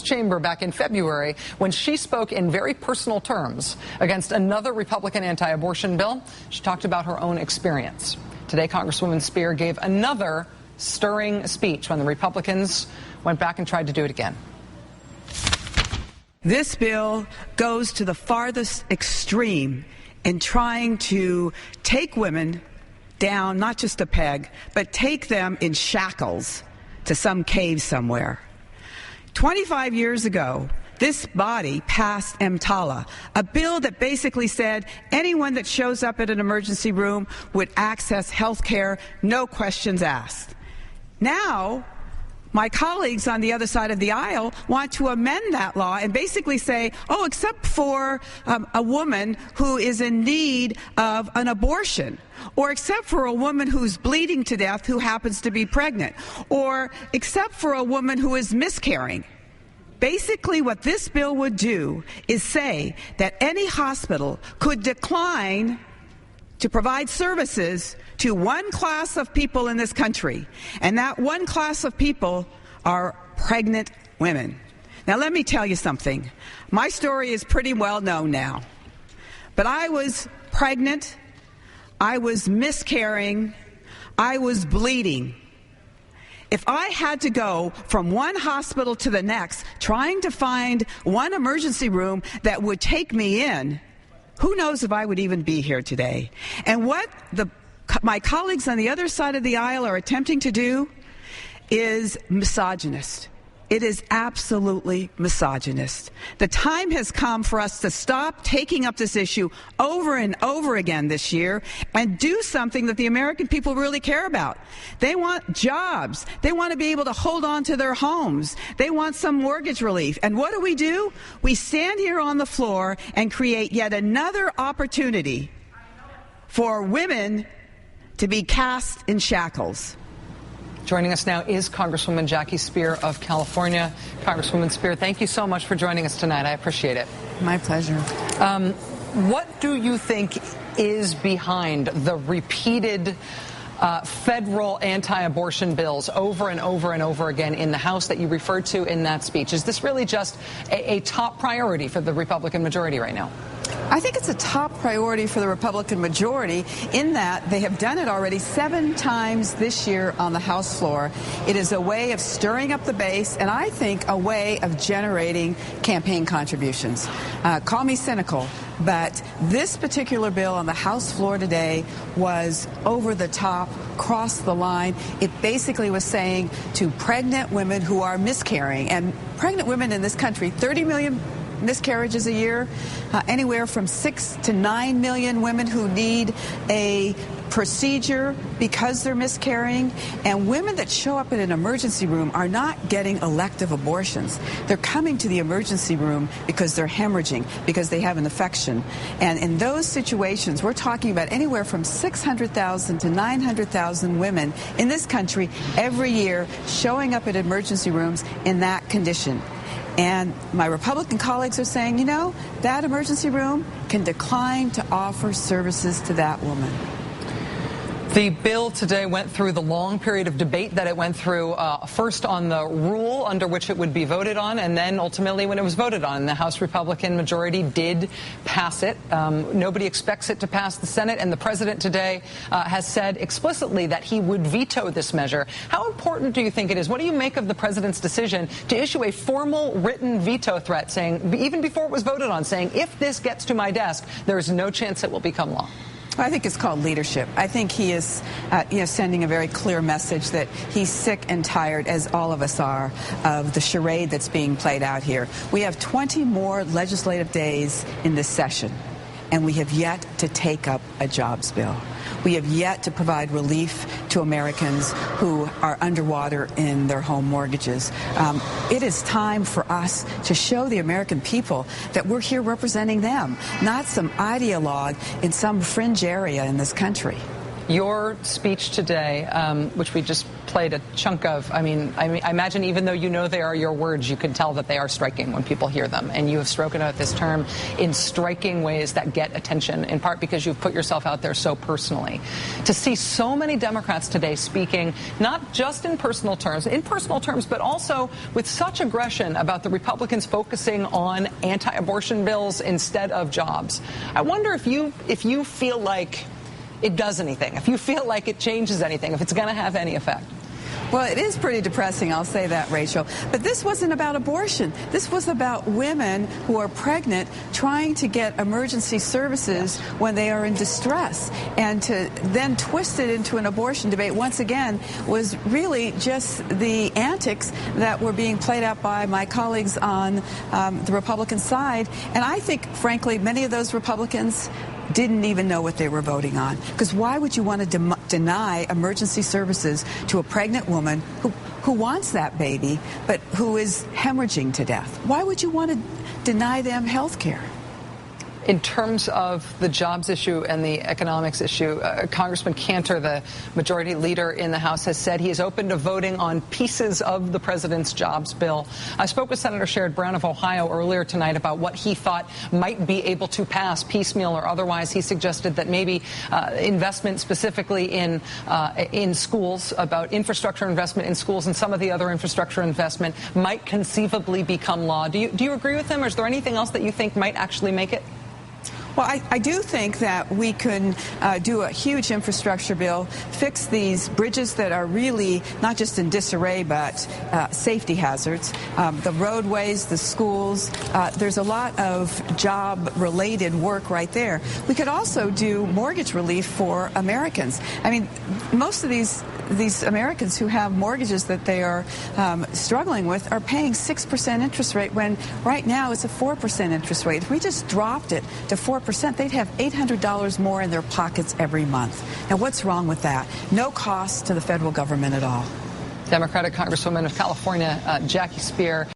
chamber back in February when she spoke in very personal terms against another Republican anti-abortion bill. She talked about her own experience. Today, Congresswoman Speier gave another stirring speech when the Republicans went back and tried to do it again. This bill goes to the farthest extreme in trying to take women down, not just a peg, but take them in shackles to some cave somewhere. 25 years ago, this body passed EMTALA, a bill that basically said anyone that shows up at an emergency room would access health care, no questions asked. Now, my colleagues on the other side of the aisle want to amend that law and basically say, oh, except for a woman who is in need of an abortion, or except for a woman who's bleeding to death who happens to be pregnant, or except for a woman who is miscarrying. Basically, what this bill would do is say that any hospital could decline to provide services to one class of people in this country, and that one class of people are pregnant women. Now, let me tell you something. My story is pretty well known now, but I was pregnant, I was miscarrying, I was bleeding. If I had to go from one hospital to the next trying to find one emergency room that would take me in, who knows if I would even be here today? And what my colleagues on the other side of the aisle are attempting to do is misogynist. It is absolutely misogynist. The time has come for us to stop taking up this issue over and over again this year and do something that the American people really care about. They want jobs. They want to be able to hold on to their homes. They want some mortgage relief. And what do? We stand here on the floor and create yet another opportunity for women to be cast in shackles. Joining us now is Congresswoman Jackie Speier of California. Congresswoman Speier, thank you so much for joining us tonight. I appreciate it. My pleasure. What do you think is behind the repeated federal anti-abortion bills over and over and over again in the House that you referred to in that speech? Is this really just a top priority for the Republican majority right now? I think it's a top priority for the Republican majority in that they have done it already 7 times this year on the House floor. It is a way of stirring up the base and I think a way of generating campaign contributions. Call me cynical, but this particular bill on the House floor today was over the top, crossed the line. It basically was saying to pregnant women who are miscarrying, and pregnant women in this country, 30 million miscarriages a year, anywhere from 6 to 9 million women who need a procedure because they're miscarrying, and women that show up in an emergency room are not getting elective abortions. They're coming to the emergency room because they're hemorrhaging, because they have an infection. And in those situations, we're talking about anywhere from 600,000 to 900,000 women in this country every year showing up at emergency rooms in that condition. And my Republican colleagues are saying, you know, that emergency room can decline to offer services to that woman. The bill today went through the long period of debate that it went through, first on the rule under which it would be voted on, and then ultimately when it was voted on. The House Republican majority did pass it. Nobody expects it to pass the Senate, and the president today has said explicitly that he would veto this measure. How important do you think it is? What do you make of the president's decision to issue a formal written veto threat, saying, even before it was voted on, saying, if this gets to my desk, there is no chance it will become law? I think it's called leadership. I think he is sending a very clear message that he's sick and tired, as all of us are, of the charade that's being played out here. We have 20 more legislative days in this session, and we have yet to take up a jobs bill. We have yet to provide relief to Americans who are underwater in their home mortgages. It is time for us to show the American people that we're here representing them, not some ideologue in some fringe area in this country. Your speech today, which we just played a chunk of, I imagine even though you know they are your words, you can tell that they are striking when people hear them. And you have spoken about this term in striking ways that get attention, in part because you've put yourself out there so personally. To see so many Democrats today speaking, not just in personal terms, but also with such aggression about the Republicans focusing on anti-abortion bills instead of jobs. I wonder if you feel like it does anything, if you feel like it changes anything, if it's going to have any effect. Well, it is pretty depressing, I'll say that, Rachel. But this wasn't about abortion. This was about women who are pregnant trying to get emergency services when they are in distress. And to then twist it into an abortion debate, once again, was really just the antics that were being played out by my colleagues on the Republican side. And I think, frankly, many of those Republicans didn't even know what they were voting on. Because why would you want to deny emergency services to a pregnant woman who wants that baby, but who is hemorrhaging to death? Why would you want to deny them health care? In terms of the jobs issue and the economics issue, Congressman Cantor, the majority leader in the House, has said he is open to voting on pieces of the president's jobs bill. I spoke with Senator Sherrod Brown of Ohio earlier tonight about what he thought might be able to pass, piecemeal or otherwise. He suggested that maybe investment specifically in schools, about infrastructure investment in schools and some of the other infrastructure investment might conceivably become law. Do you agree with him, or is there anything else that you think might actually make it? Well, I do think that we can do a huge infrastructure bill, fix these bridges that are really not just in disarray, but safety hazards, the roadways, the schools. There's a lot of job-related work right there. We could also do mortgage relief for Americans. I mean, most of these Americans who have mortgages that they are struggling with are paying 6% interest rate when right now it's a 4% interest rate. If we just dropped it to 4%, they'd have $800 more in their pockets every month. Now, what's wrong with that? No cost to the federal government at all. Democratic Congresswoman of California, Jackie Speier.